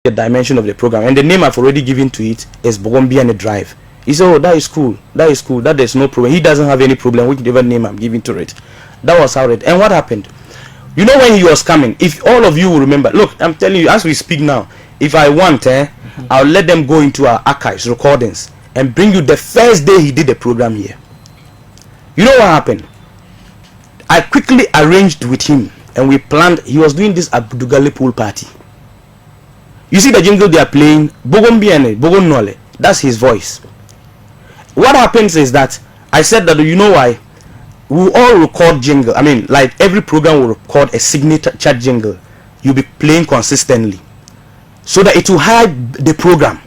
the dimension of the program, and the name I've already given to it is Beni Drive. He said, oh, that is cool, that there's no problem. He doesn't have any problem with whatever name I'm giving to it. That was how it. And what happened? You know, when he was coming, if all of you will remember, look, I'm telling you, as we speak now, if I want, I'll let them go into our archives, recordings, and bring you the first day he did the program here. You know what happened? I quickly arranged with him, and we planned. He was doing this Abdugali pool party. You see the jingle they are playing, bugum nole. That's his voice. What happens is that I said that, you know why? We all record jingle. I mean, like every program will record a signature jingle. You'll be playing consistently, so that it will hide the program.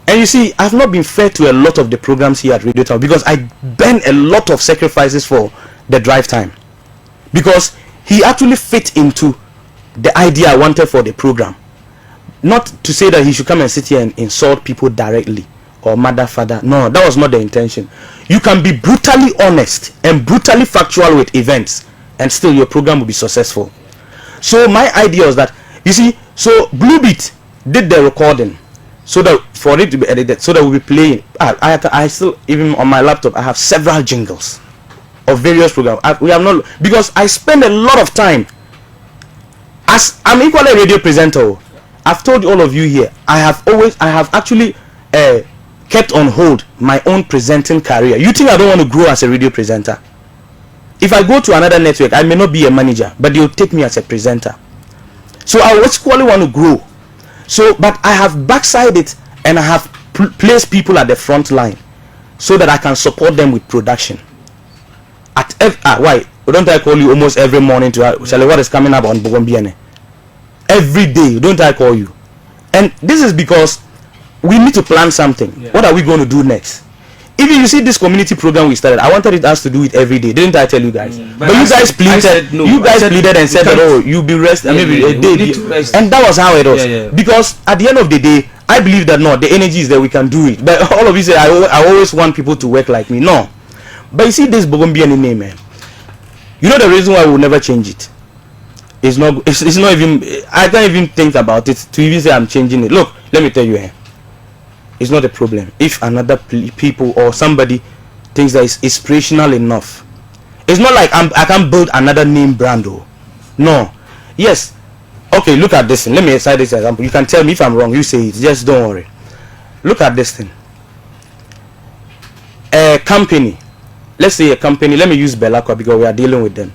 And you see, I've not been fair to a lot of the programs here at Radio Town because I burn a lot of sacrifices for the drive time, because he actually fit into the idea I wanted for the program. Not to say that he should come and sit here and insult people directly or mother, father. No, that was not the intention. You can be brutally honest and brutally factual with events, and still your program will be successful. So my idea was that, you see, so Bluebeat did the recording, so that for it to be edited, so that we'll be playing. I still, even on my laptop, I have several jingles of various programs. We have not, because I spend a lot of time. As I'm equally a radio presenter, I've told all of you here, I have actually kept on hold my own presenting career. You think I don't want to grow as a radio presenter? If I go to another network, I may not be a manager, but they'll take me as a presenter. So I equally want to grow. So, but I have backside it, and I have placed people at the front line so that I can support them with production. Why don't I call you almost every morning to tell you what is coming up on Beni? Every day, don't I call you? And this is because we need to plan something. Yeah. What are we going to do next? Even you see this community program we started, I wanted us to do it every day. Didn't I tell you guys? But you guys pleaded. No. You guys pleaded and said that, oh, you'll be rest. Yeah, maybe a day. And that was how it was. Yeah. Because at the end of the day, I believe that no, the energy is there. We can do it. But all of you say I always want people to work like me. No. But you see this Beni name, man. You know the reason why we will never change it. It's not even. I can't even think about it to even say I'm changing it. Look, let me tell you, it's not a problem if another people or somebody thinks that it's inspirational enough. It's not like I can build another name brand. No. Yes. Okay. Look at this thing. Let me cite this example. You can tell me if I'm wrong. You say it. Just don't worry. Look at this thing. A company. Let's say a company. Let me use Belacqua because we are dealing with them.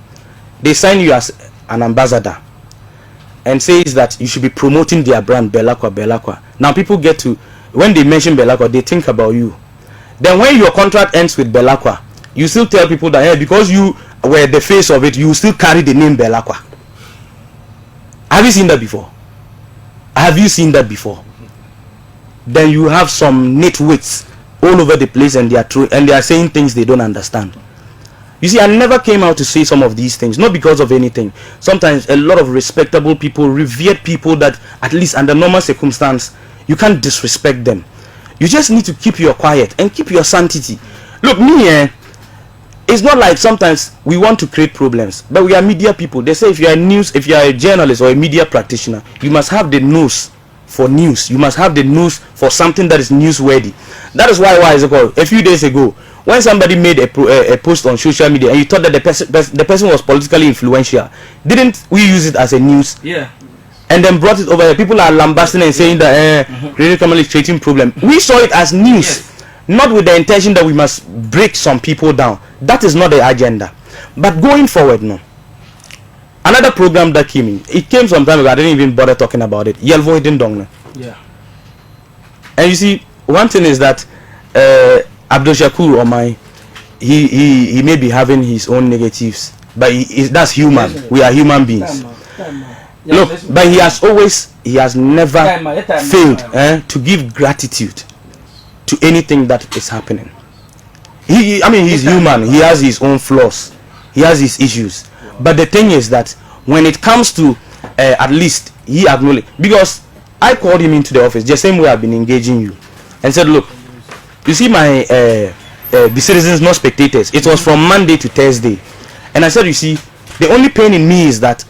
They sign you as an ambassador and says that you should be promoting their brand Belacqua. Now people get to, when they mention Belacqua, they think about you. Then when your contract ends with Belacqua, you still tell people that, hey, because you were the face of it, you still carry the name Belacqua. Have you seen that before? Have you seen that before? Then you have some nitwits all over the place, and they are saying things they don't understand. You see, I never came out to say some of these things, not because of anything. Sometimes a lot of respectable people, revered people that at least under normal circumstance, you can't disrespect them. You just need to keep your quiet and keep your sanctity. Look, me, it's not like sometimes we want to create problems, but we are media people. They say if you are a journalist or a media practitioner, you must have the nose for news. You must have the nose for something that is newsworthy. That is why is it called? A few days ago, when somebody made a post on social media and you thought that the person was politically influential, didn't we use it as a news? Yeah. And then brought it over here. People are lambasting and saying that Radio Camel is creating problem. We saw it as news, not with the intention that we must break some people down. That is not the agenda. But going forward, no. Another program that came in, it came some time ago. I didn't even bother talking about it. Yelvo Dong. Yeah. And you see, one thing is that Abdul Shakur or he may be having his own negatives, but that's human. We are human beings. Look, but he has never failed to give gratitude to anything that is happening. He's human. He has his own flaws. He has his issues. But the thing is that when it comes to at least he acknowledged, because I called him into the office the same way I've been engaging you, and said, look, you see my the citizens, not spectators. It was from Monday to Thursday, and I said, you see, the only pain in me is that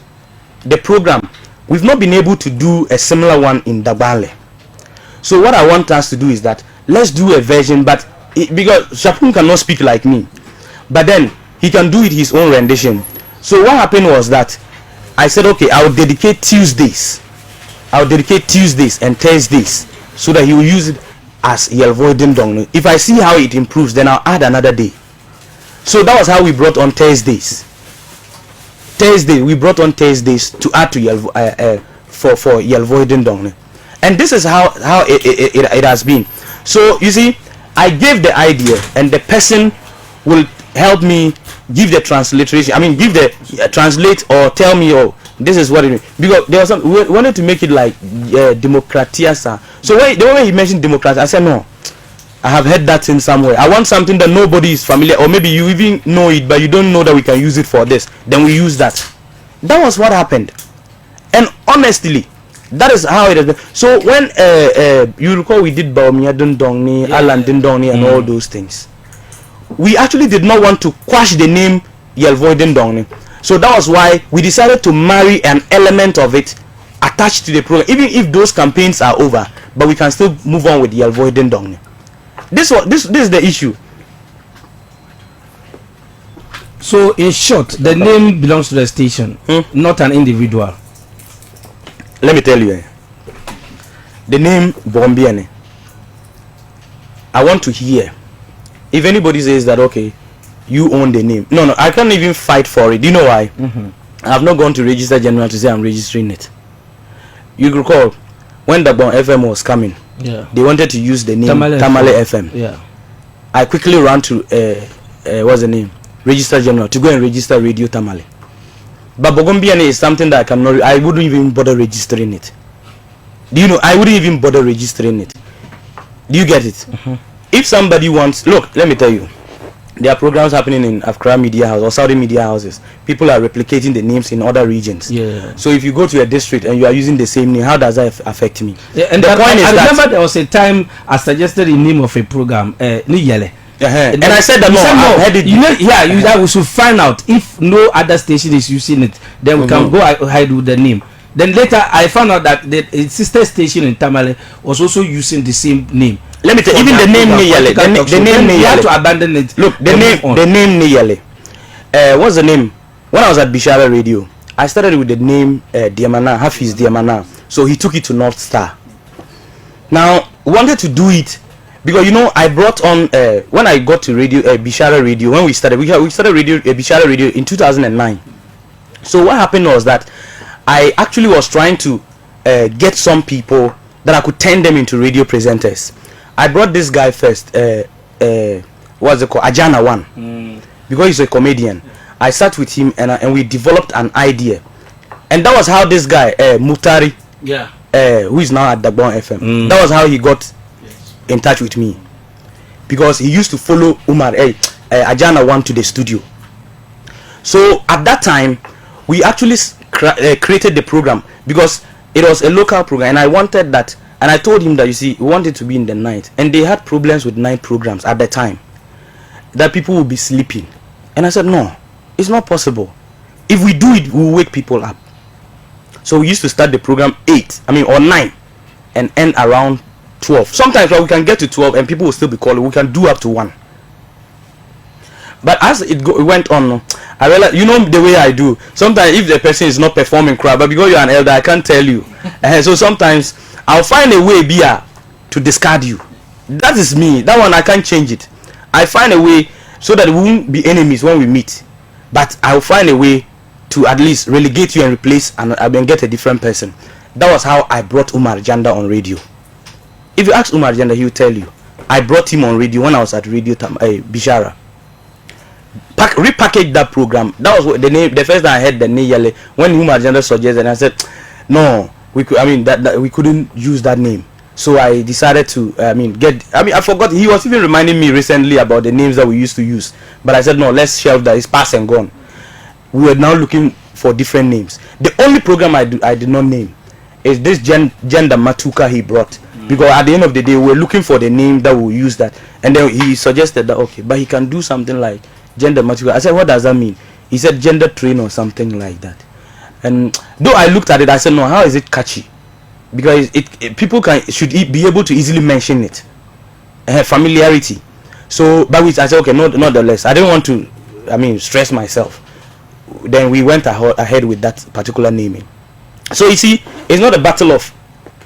the program we've not been able to do a similar one in Dagbale. So what I want us to do is that let's do a version, but because Shapung cannot speak like me, but then he can do it his own rendition. So what happened was that I said, okay, I'll dedicate Tuesdays and Thursdays so that he will use it as Yelvoiden Dong. If I see how it improves, then I'll add another day. So that was how we brought on Thursdays. We brought on Thursdays to add to for Yelvoiden Dong. And this is how it has been. So you see, I gave the idea, and the person will help me give the transliteration. I mean, give the translate or tell me, oh, this is what it means. Because there was we wanted to make it like democratia. So the way he mentioned democracy, I said no. I have heard that in somewhere. I want something that nobody is familiar, or maybe you even know it, but you don't know that we can use it for this. Then we use that. That was what happened. And honestly, that is how it is. So when you recall, we did Baumia Dundongni, Alan Dindongni, and all those things. We actually did not want to quash the name Yelvoiden Dongni. So that was why we decided to marry an element of it attached to the program, even if those campaigns are over, but we can still move on with Yelvoiden Dongni. This is the issue. So in short, the name belongs to the station, not an individual. Let me tell you, the name Bombiane, I want to hear if anybody says that, okay, you own the name. No, I can't even fight for it. Do you know why? I have not gone to Register General to say I'm registering it. You recall when the Bon FM was coming, they wanted to use the name Tamale FM. Yeah, I quickly ran to what's the name, Register General, to go and register Radio Tamale. But Bogombiane is something that I wouldn't even bother registering it. Do you know? I wouldn't even bother registering it. Do you get it? If somebody wants, look, let me tell you, there are programs happening in Accra Media House or Saudi Media Houses. People are replicating the names in other regions. Yeah. So if you go to a district and you are using the same name, how does that affect me? Yeah, and the point is I remember there was a time I suggested the name of a program, Niyele. And I said that no, we should find out if no other station is using it, then we can go ahead with the name. Then later I found out that the sister station in Tamale was also using the same name. Let me tell you, even the name Niyale, the name Niyale, you have to abandon it. Look, the name Niyale. What's the name? When I was at Bishara Radio, I started with the name ge.manager, Hafiz ge.manager. So he took it to North Star. Now, we wanted to do it because I brought on when I got to radio Bishara Radio, when we started radio Bishara Radio in 2009. So what happened was that I actually was trying to get some people that I could turn them into radio presenters. I brought this guy first, what's it called, Ajana One, because he's a comedian. I sat with him and we developed an idea, and that was how this guy Mutari, who is now at Dagbon FM, that was how he got in touch with me, because he used to follow Umar Ajana One to the studio. So at that time we actually created the program because it was a local program, and I wanted that, and I told him that, you see, we wanted to be in the night, and they had problems with night programs at the time, that people would be sleeping, and I said no, it's not possible. If we do it, we'll wake people up. So we used to start the program 9 and end around 12. Sometimes we can get to 12 and people will still be calling. We can do up to 1. But as it went on, I realized, the way I do. Sometimes if the person is not performing crowd, but because you're an elder, I can't tell you. So sometimes I'll find a way to discard you. That is me. That one I can't change it. I find a way so that we won't be enemies when we meet. But I'll find a way to at least relegate you and replace and get a different person. That was how I brought Umar Janda on radio. If you ask Umar Janda, he will tell you. I brought him on radio when I was at Radio Bishara. Repackaged that program. That was what the name. The first time I heard the name Yale, when Umar Janda suggested, and I said, no, we couldn't use that name. So I decided to I forgot. He was even reminding me recently about the names that we used to use, but I said no, let's shelve that. It's past and gone. We were now looking for different names. The only program I did not name is this gender Matuka he brought, because at the end of the day we were looking for the name that will use that, and then he suggested that okay, but he can do something like gender Matuka. I said, what does that mean? He said gender train or something like that. And though I looked at it, I said, no, how is it catchy? Because people should be able to easily mention it, familiarity. So by which I said, okay, nonetheless, I didn't want to, stress myself. Then we went ahead with that particular naming. So you see, it's not a battle of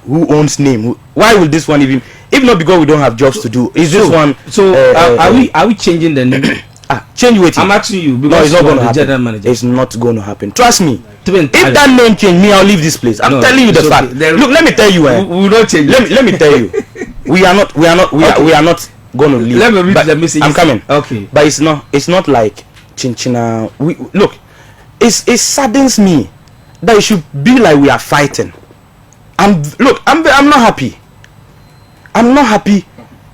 who owns name. Why will this one even, if not because we don't have jobs to do, is this one? So are we changing the name? Change with it. I'm asking you because no, it's not going to happen. General manager. It's not going to happen. Trust me. If that name change, me, I'll leave this place. I'm telling you the fact. Okay. Look, let me tell you. We will not change. Let me tell you. We are not going to leave. Let me read the message. I'm coming. Okay. But it's not like chinchina. Look, it saddens me that it should be like we are fighting. I'm not happy. I'm not happy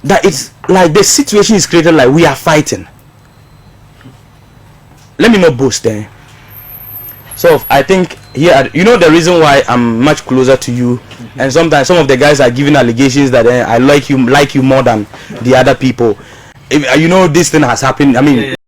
that it's like the situation is created like we are fighting. Let me not boast there. So I think here, the reason why I'm much closer to you, and sometimes some of the guys are giving allegations that I like you more than the other people. This thing has happened.